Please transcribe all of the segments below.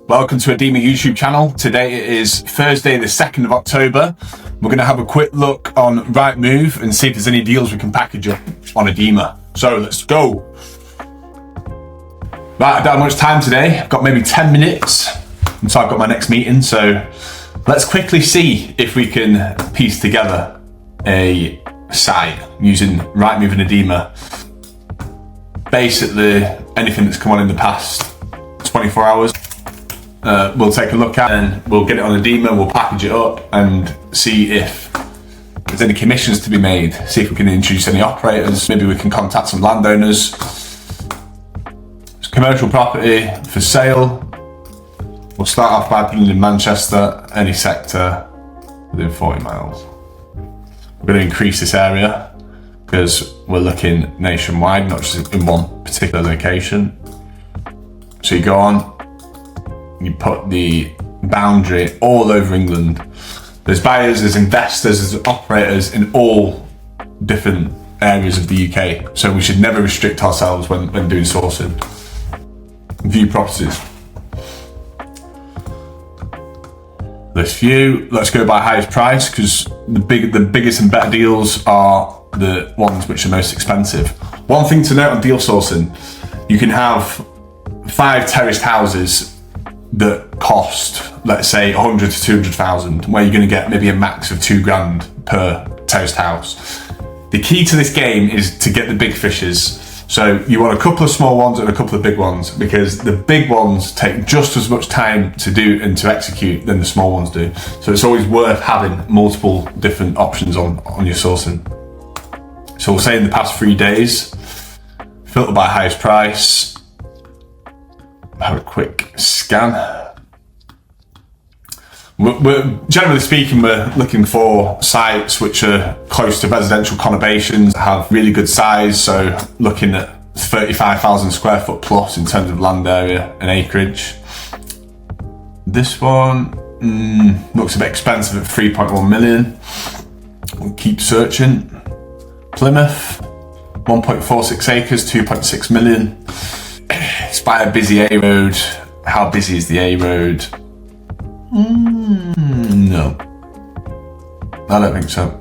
Welcome to Adema YouTube channel. Today it is Thursday the 2nd of October. We're going to have a quick look on Rightmove and see if there's any deals we can package up on Adema. So let's go. Right, I don't have much time today. I've got maybe 10 minutes until I've got my next meeting. So let's quickly see if we can piece together a site using Rightmove and Adema. Basically, anything that's come on in the past 24 hours. We'll take a look at and we'll get it on Adema, we'll package it up and see if there's any commissions to be made, see if we can introduce any operators, maybe we can contact some landowners. It's commercial property for sale. We'll start off by putting in Manchester, any sector within 40 miles. We're going to increase this area because we're looking nationwide, not just in one particular location. So you go on, you put the boundary all over England. There's buyers, there's investors, there's operators in all different areas of the UK. So we should never restrict ourselves when doing sourcing. View properties. Let's view, let's go by highest price because the biggest and better deals are the ones which are most expensive. One thing to note on deal sourcing, you can have 5 terraced houses that cost, let's say, 100 to 200,000, where you're going to get maybe a max of £2,000 per terraced house. The key to this game is to get the big fishes. So you want a couple of small ones and a couple of big ones, because the big ones take just as much time to do and to execute than the small ones do. So it's always worth having multiple different options on your sourcing. So we'll say in the past 3 days, filter by highest price, have a quick scan. We're generally speaking, we're looking for sites which are close to residential conurbations, have really good size. So looking at 35,000 square foot plus in terms of land area and acreage. This one looks a bit expensive at 3.1 million. We'll keep searching. Plymouth, 1.46 acres, 2.6 million. It's by a busy A road. How busy is the A road? No, I don't think so.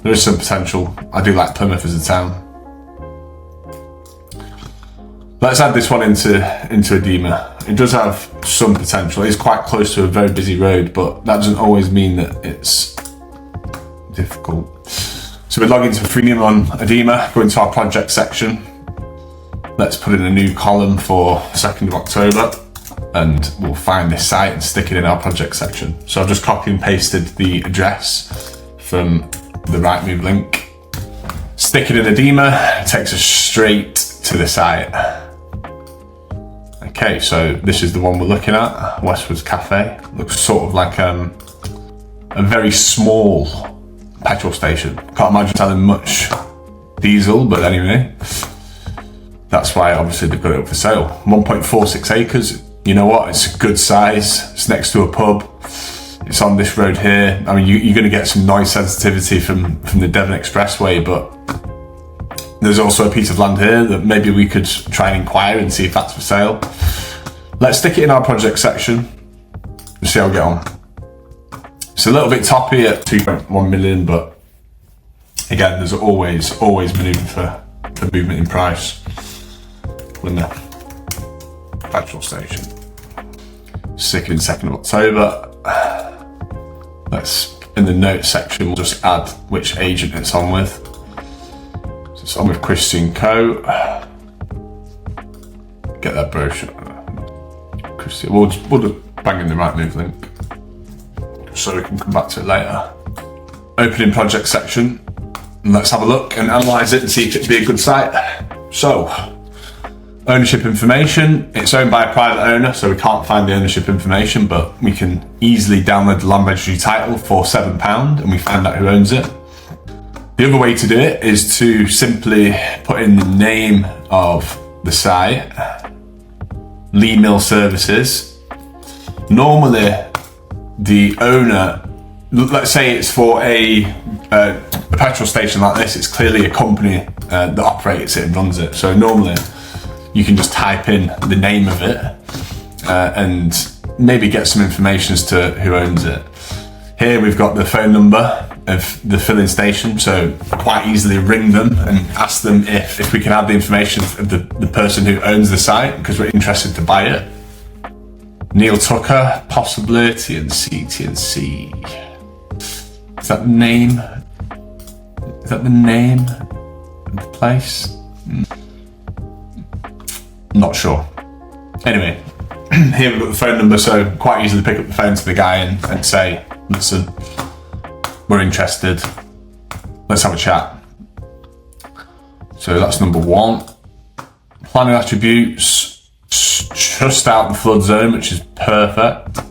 There is some potential. I do like Plymouth as a town. Let's add this one into Adema. It does have some potential. It's quite close to a very busy road, but that doesn't always mean that it's difficult. So we log into Freemium on Adema, go into our project section. Let's put in a new column for 2nd of October and we'll find this site and stick it in our project section. So I've just copy and pasted the address from the Rightmove link. Stick it in Adema, it takes us straight to the site. Okay, so this is the one we're looking at, Westwards Cafe. Looks sort of like a very small petrol station. Can't imagine selling much diesel, but anyway. That's why obviously they've got it up for sale. 1.46 acres, you know what, it's a good size. It's next to a pub. It's on this road here. I mean, you're gonna get some noise sensitivity from the Devon Expressway, but there's also a piece of land here that maybe we could try and inquire and see if that's for sale. Let's stick it in our project section and see how we get on. It's a little bit toppy at 2.1 million, but again, there's always maneuver for movement in price. In the petrol station. Stick it in 2nd of October. Let's, in the notes section, we'll just add which agent it's on with. So it's on with Christian Co. Get that brochure. Christian, we'll just bang in the Rightmove link so we can come back to it later. Opening project section. And let's have a look and analyse it and see if it'd be a good site. So, ownership information, it's owned by a private owner, so we can't find the ownership information, but we can easily download the land registry title for £7 and we find out who owns it. The other way to do it is to simply put in the name of the site, Lee Mill Services. Normally, the owner, let's say it's for a petrol station like this, it's clearly a company that operates it and runs it. So normally, you can just type in the name of it and maybe get some information as to who owns it. Here we've got the phone number of the filling station, so quite easily ring them and ask them if we can have the information of the person who owns the site, because we're interested to buy it. Neil Tucker, possibly, TNC. Is that the name? Is that the name of the place? Not sure. Anyway, here we've got the phone number, so quite easily pick up the phone to the guy and say, listen, we're interested, let's have a chat. So that's number one. Planning attributes, just out the flood zone, which is perfect.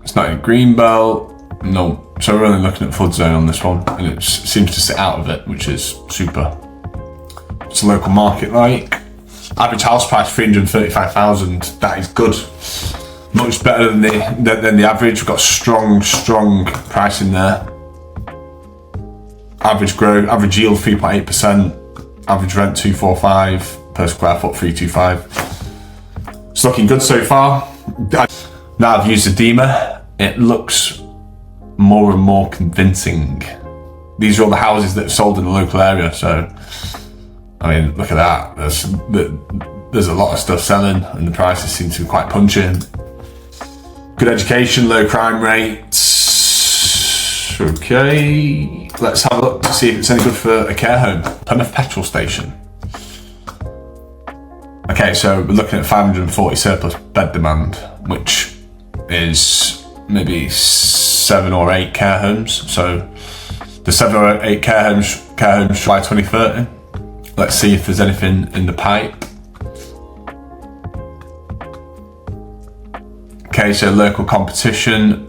It's not in greenbelt, no. So we're only looking at flood zone on this one, and it seems to sit out of it, which is super. What's the local market like? Average house price 335,000. That is good. Much better than the average. We've got strong pricing there. Average growth, average yield 3.8%. Average rent 245 per square foot, 325. It's looking good so far. Now I've used Adema, it looks more and more convincing. These are all the houses that are sold in the local area, so I mean, look at that. There's a lot of stuff selling, and the prices seem to be quite punchy. Good education, low crime rates. Okay, let's have a look to see if it's any good for a care home. Plymouth petrol station. Okay, so we're looking at 540 surplus bed demand, which is maybe 7 or 8 care homes. So the 7 or 8 care homes by 2030. Let's see if there's anything in the pipe. Okay, so local competition.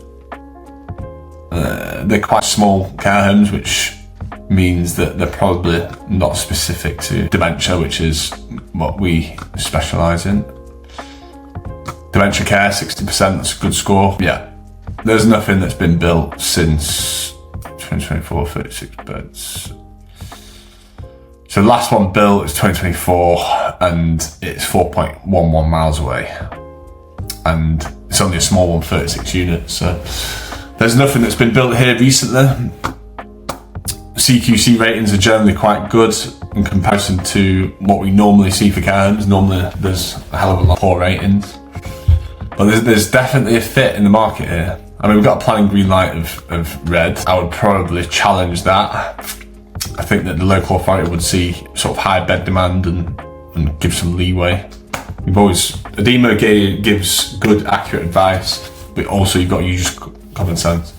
They're quite small care homes, which means that they're probably not specific to dementia, which is what we specialise in. Dementia care, 60%, that's a good score. Yeah, there's nothing that's been built since 2024, 36 beds. So the last one built is 2024, and it's 4.11 miles away. And it's only a small one, 36 units. So there's nothing that's been built here recently. CQC ratings are generally quite good in comparison to what we normally see for care homes. Normally there's a hell of a lot of poor ratings. But there's definitely a fit in the market here. I mean, we've got a planning green light of red. I would probably challenge that. I think that the local authority would see sort of high bed demand and give some leeway. Adema gives good, accurate advice, but also you've got to use common sense.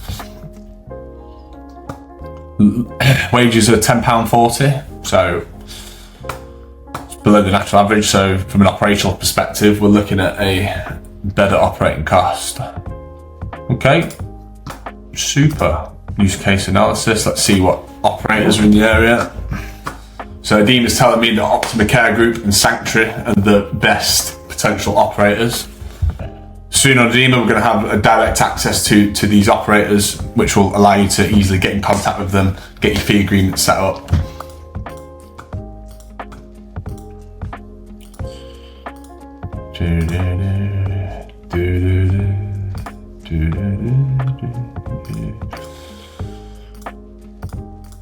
Wages are £10.40, so it's below the national average. So from an operational perspective, we're looking at a better operating cost. Okay, super. Use case analysis. Let's see what operators are in the area. So Adema's telling me that Optima Care Group and Sanctuary are the best potential operators. Soon on Adema, we're going to have a direct access to these operators, which will allow you to easily get in contact with them, get your fee agreement set up.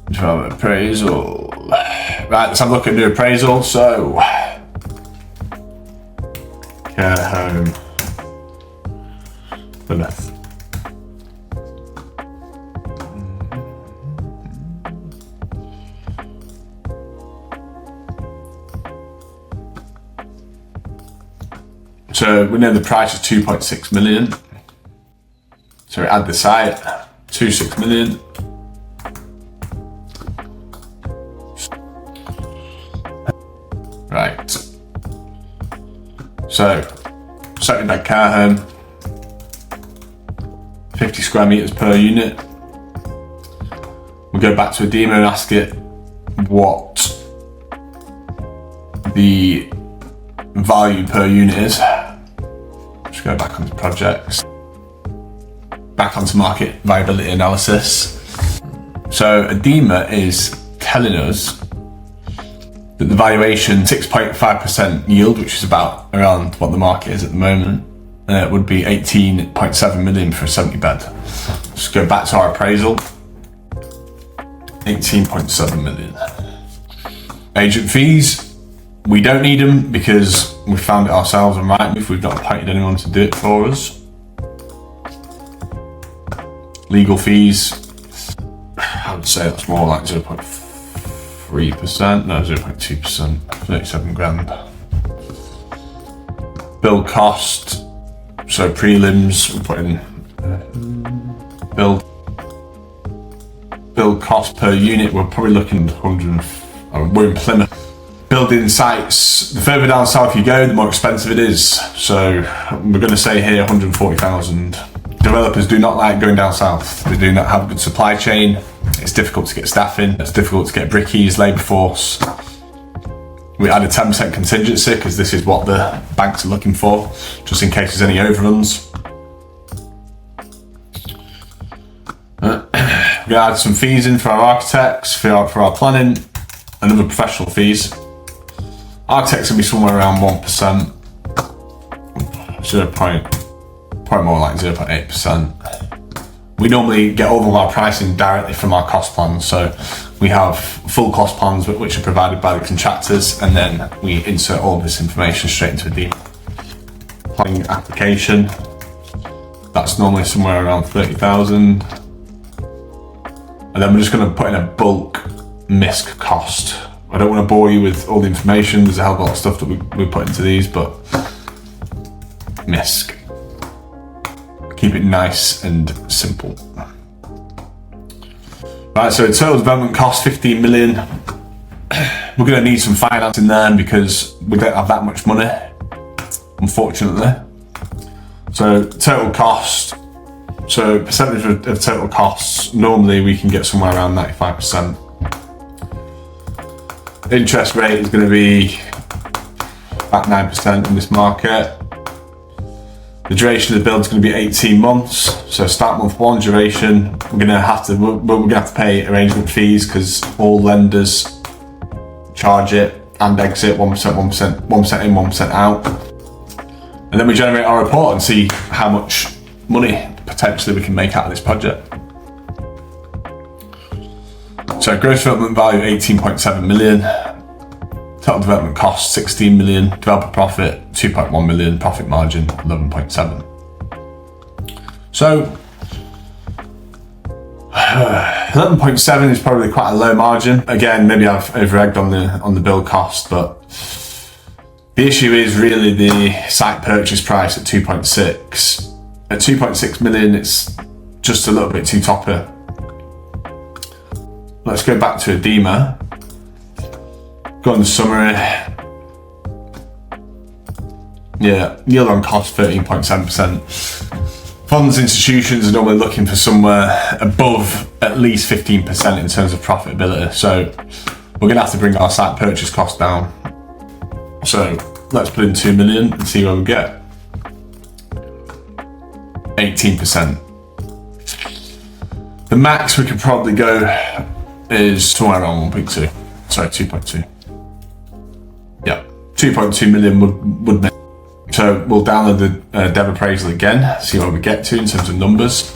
Development appraisal. Right, let's have a look at the appraisal. So, care home, Plymouth. So we know the price is 2.6 million. So we add the site, 2.6 million. Right. So, second bed care home, 50 square meters per unit. We'll go back to Adema and ask it what the value per unit is. Just go back onto projects, back onto market viability analysis. So Adema is telling us that the valuation 6.5% yield, which is about around what the market is at the moment, would be 18.7 million for a 70 bed. Just go back to our appraisal. 18.7 million. Agent fees, we don't need them because we found it ourselves on Rightmove. We've not appointed anyone to do it for us. Legal fees, I would say that's more like 0.3%, no, 0.2%, 37 grand. Build cost, so prelims, we put in build cost per unit, we're probably looking at 100, we're in Plymouth. Building sites, the further down south you go, the more expensive it is. So we're going to say here 140,000. Developers do not like going down south. They do not have a good supply chain. It's difficult to get staff in. It's difficult to get brickies, labour force. We add a 10% contingency because this is what the banks are looking for, just in case there's any overruns. We're going to add some fees in for our architects, for our planning, and other professional fees. Architects will be somewhere around 1%, probably more like 0.8%. We normally get all of our pricing directly from our cost plans, so we have full cost plans which are provided by the contractors, and then we insert all this information straight into the planning application. That's normally somewhere around 30,000. And then we're just going to put in a bulk MISC cost. I don't want to bore you with all the information, there's a hell of a lot of stuff that we put into these, but MISC. Keep it nice and simple. Right, so total development cost 15 million. We're going to need some finance in there because we don't have that much money, unfortunately. So total cost, so percentage of total costs, normally we can get somewhere around 95%. Interest rate is going to be about 9% in this market. The duration of the build is going to be 18 months. So start month 1 duration. We're going to have to pay arrangement fees because all lenders charge it and exit 1%, 1% in, 1% out. And then we generate our report and see how much money potentially we can make out of this project. So gross development value 18.7 million. Total development cost 16 million, developer profit 2.1 million, profit margin 11.7. So 11.7 is probably quite a low margin. Again, maybe I've over-egged on the build cost, but the issue is really the site purchase price at 2.6. At 2.6 million, it's just a little bit too toppy. Let's go back to Adema. Go on the summary. Yeah, yield on cost 13.7%. Funds institutions are normally looking for somewhere above at least 15% in terms of profitability. So we're going to have to bring our site purchase cost down. So let's put in 2 million and see where we get. 18%. The max we could probably go is somewhere around 1.2. Sorry, 2.2. Yeah, 2.2 million would make. So we'll download the dev appraisal again, see what we get to in terms of numbers.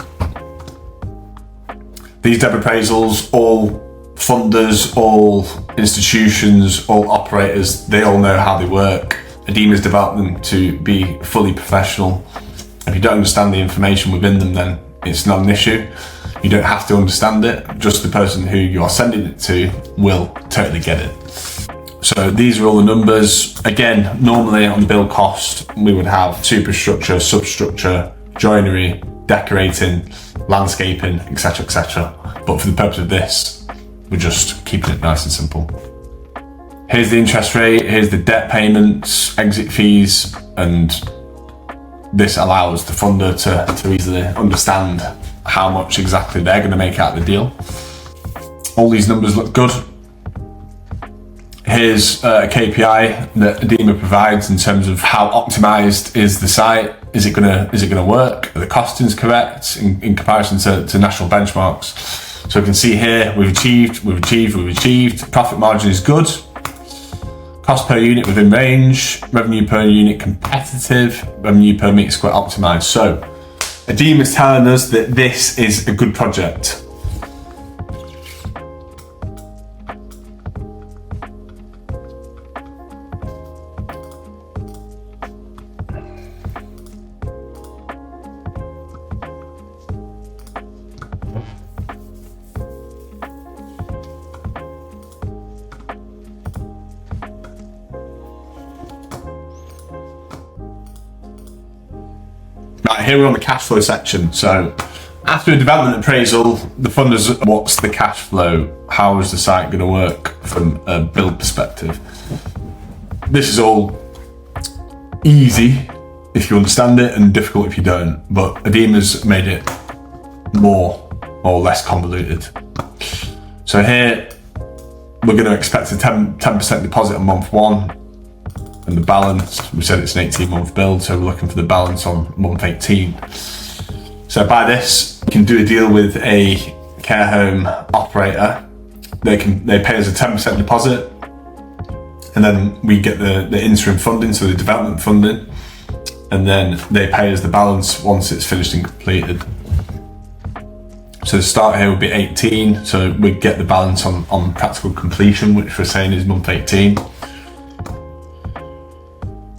These dev appraisals, all funders, all institutions, all operators, they all know how they work. Adema's developed them to be fully professional. If you don't understand the information within them, then it's not an issue. You don't have to understand it, just the person who you are sending it to will totally get it. So these are all the numbers. Again, normally on the build cost, we would have superstructure, substructure, joinery, decorating, landscaping, etc., etc. But for the purpose of this, we're just keeping it nice and simple. Here's the interest rate, here's the debt payments, exit fees, and this allows the funder to easily understand how much exactly they're going to make out of the deal. All these numbers look good. Here's a KPI that Adema provides in terms of how optimized is the site. Is it gonna work? Are the costings correct in comparison to national benchmarks? So we can see here we've achieved. Profit margin is good. Cost per unit within range, revenue per unit competitive, revenue per meter square optimized. So Adema is telling us that this is a good project. Right, here we're on the cash flow section. So after a development appraisal, the funders, what's the cash flow? How is the site going to work from a build perspective? This is all easy if you understand it and difficult if you don't, but Adema's made it more or less convoluted. So here we're going to expect a 10% deposit on month 1. And the balance, we said it's an 18-month build, so we're looking for the balance on month 18. So by this, you can do a deal with a care home operator. They pay us a 10% deposit, and then we get the interim funding, so the development funding, and then they pay us the balance once it's finished and completed. So the start here would be 18, so we get the balance on practical completion, which we're saying is month 18.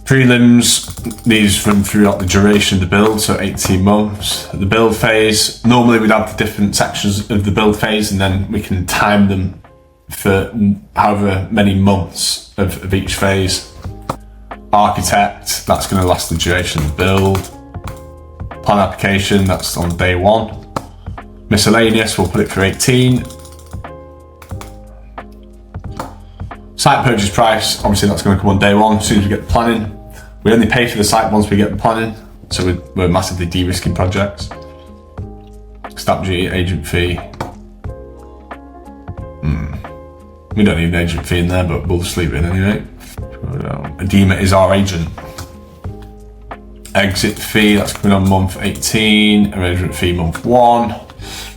Prelims, these run throughout the duration of the build, so 18 months. The build phase, normally we'd have the different sections of the build phase and then we can time them for however many months of each phase. Architect, that's going to last the duration of the build. Plan application, that's on day 1. Miscellaneous, we'll put it for 18. Site purchase price, obviously that's going to come on day 1 as soon as we get the planning. We only pay for the site once we get the planning, so we're massively de-risking projects. Stamp duty, agent fee. We don't need an agent fee in there, but we'll just leave it in anyway. Adema is our agent. Exit fee, that's coming on month 18. Arrangement fee, month 1.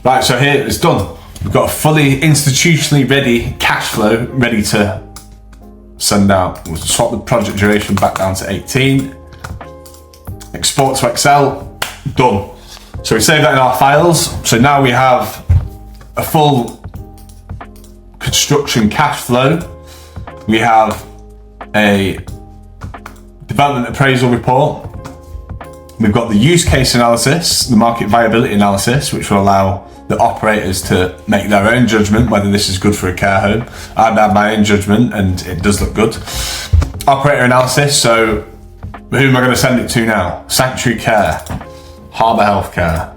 Right, so here it's done. We've got a fully institutionally ready cash flow ready to send out. We'll swap the project duration back down to 18. Export to Excel, done. So we save that in our files. So now we have a full construction cash flow. We have a development appraisal report. We've got the use case analysis, the market viability analysis, which will allow the operators to make their own judgment whether this is good for a care home. I've had my own judgment and it does look good. Operator analysis, so who am I going to send it to now? Sanctuary Care, Harbour Healthcare,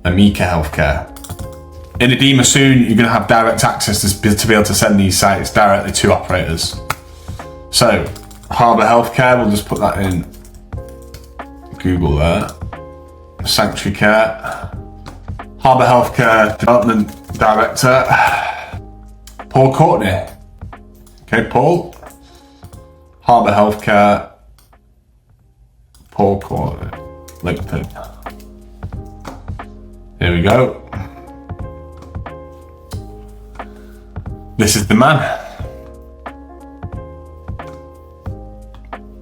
Amica Healthcare. In Adema soon, you're going to have direct access to be able to send these sites directly to operators. So Harbour Healthcare, we'll just put that in Google there. Sanctuary Care. Harbour Healthcare Development Director, Paul Courtney. Okay, Paul. Harbour Healthcare, Paul Courtney. LinkedIn. Here we go. This is the man.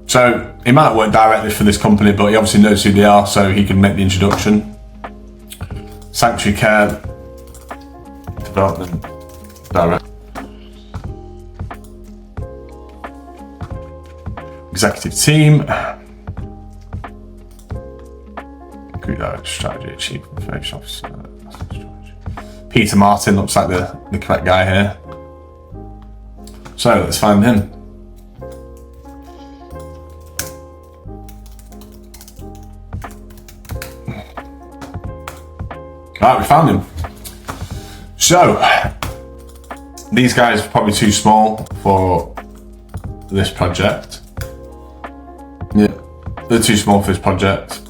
So he might not work directly for this company, but he obviously knows who they are, so he can make the introduction. Sanctuary Care Development Director. Executive Team. Group Director Strategy, Chief Information Officer. Peter Martin looks like the correct guy here. So let's find him. Right, we found him. So, these guys are probably too small for this project. Yeah, they're too small for this project,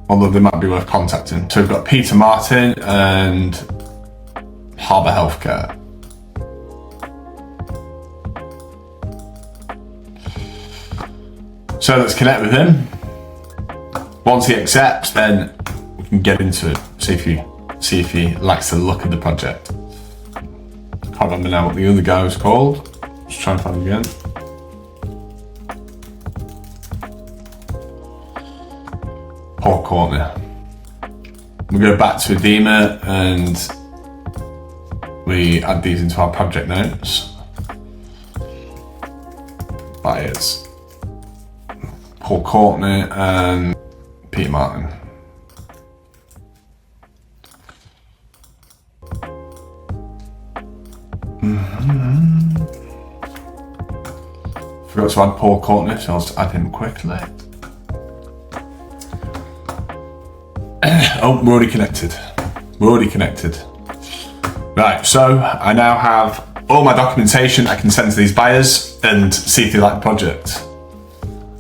although they might be worth contacting. So we've got Peter Martin and Harbour Healthcare. So let's connect with him. Once he accepts, then we can get into it. See if he likes the look of the project. I can't remember now what the other guy was called. Just trying to find him again. Paul Courtney. We go back to Adema and we add these into our project notes. Buyers. Paul Courtney and Peter Martin. Forgot to add Paul Courtney, so I'll just add him quickly. Oh, we're already connected. Right, so I now have all my documentation I can send to these buyers and see if they like the project.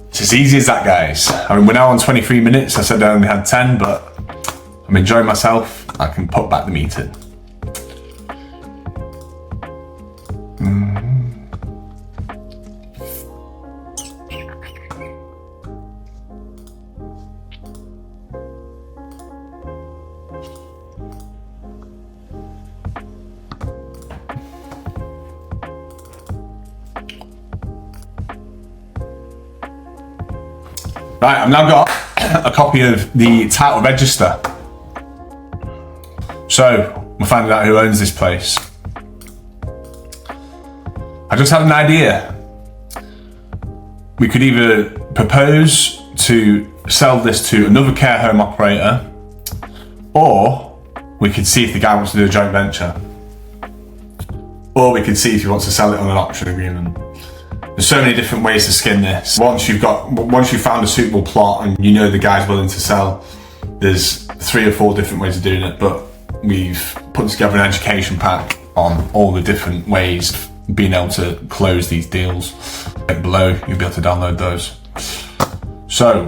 It's as easy as that, guys. I mean, we're now on 23 minutes. I said I only had 10, but I'm enjoying myself. I can put back the meeting. Right, I've now got a copy of the title register. So, we're finding out who owns this place. I just had an idea. We could either propose to sell this to another care home operator, or we could see if the guy wants to do a joint venture. Or we could see if he wants to sell it on an option agreement. There's so many different ways to skin this. Once you've found a suitable plot and you know the guy's willing to sell, there's 3 or 4 different ways of doing it, but we've put together an education pack on all the different ways of being able to close these deals. Link below, you'll be able to download those. So,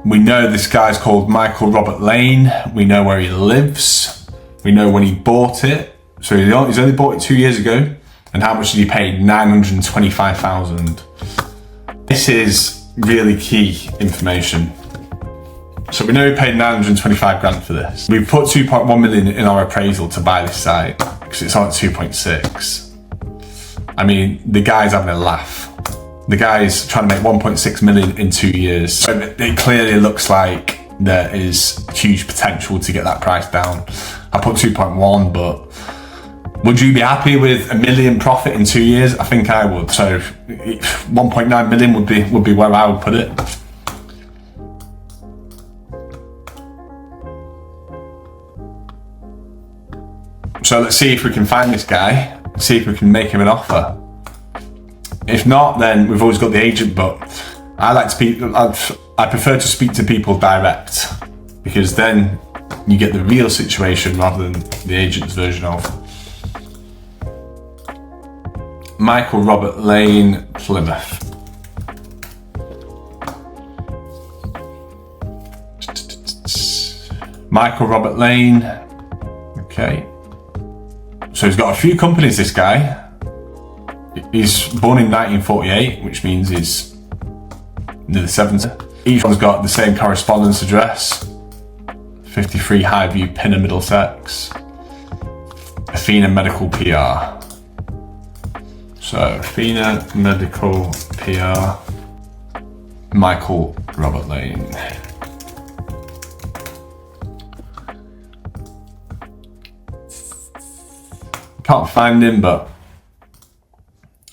we know this guy's called Michael Robert Lane. We know where he lives. We know when he bought it. So he's only bought it 2 years ago. And how much did he pay? $925,000. This is really key information. So we know he paid 925 grand for this. We put 2.1 million in our appraisal to buy this site because it's on at 2.6. I mean, the guy's having a laugh. The guy's trying to make 1.6 million in 2 years. So it clearly looks like there is huge potential to get that price down. I put 2.1, but would you be happy with $1 million profit in 2 years? I think I would. So 1.9 million would be where I would put it. So let's see if we can find this guy, see if we can make him an offer. If not, then we've always got the agent, but I prefer to speak to people direct, because then you get the real situation rather than the agent's version of. Michael Robert Lane, Plymouth. Michael Robert Lane. Okay. So he's got a few companies, this guy. He's born in 1948, which means he's nearly 70. Each one's got the same correspondence address. 53 Highview, Pinner, Middlesex. Athena Medical PR. So, Athena Medical PR, Michael Robert Lane. Can't find him, but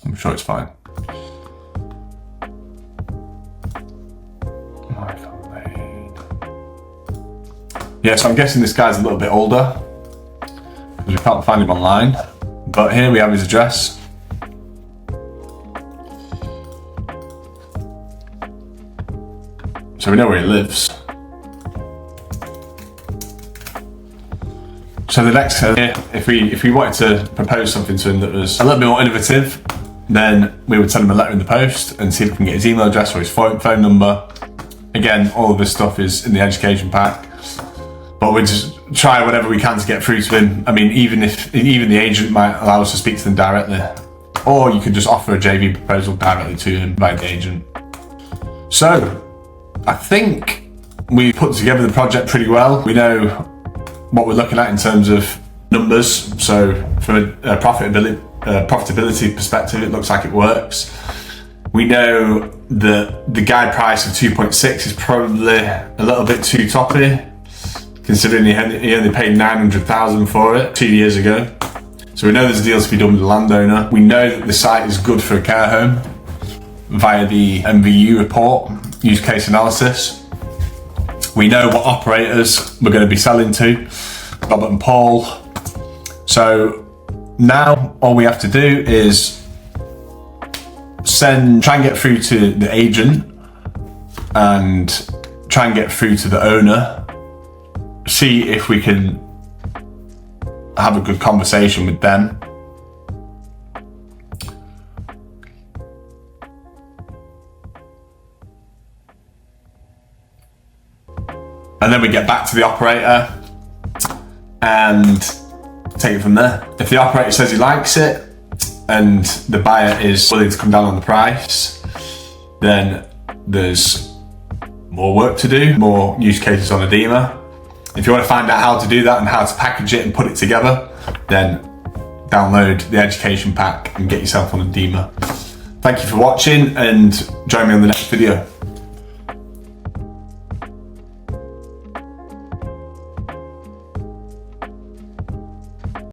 I'm sure it's fine. Michael Lane. Yeah, so I'm guessing this guy's a little bit older, because we can't find him online. But here we have his address. So we know where he lives. So the next step, if we wanted to propose something to him that was a little bit more innovative, then we would send him a letter in the post and see if we can get his email address or his phone number. Again, all of this stuff is in the education pack, but we just try whatever we can to get through to him. I mean, even the agent might allow us to speak to them directly, or you could just offer a JV proposal directly to him by the agent. So, I think we put together the project pretty well. We know what we're looking at in terms of numbers. So from a profitability profitability perspective, it looks like it works. We know that the guide price of 2.6 is probably a little bit too toppy, considering he only paid 900,000 for it 2 years ago. So we know there's deals to be done with the landowner. We know that the site is good for a care home via the MVU report, use case analysis. We know what operators we're going to be selling to, Robert and Paul. So now all we have to do is try and get through to the agent and try and get through to the owner, see if we can have a good conversation with them. And then we get back to the operator and take it from there. If the operator says he likes it and the buyer is willing to come down on the price, then there's more work to do, more use cases on Adema. If you want to find out how to do that and how to package it and put it together, then download the education pack and get yourself on Adema. Thank you for watching and join me on the next video.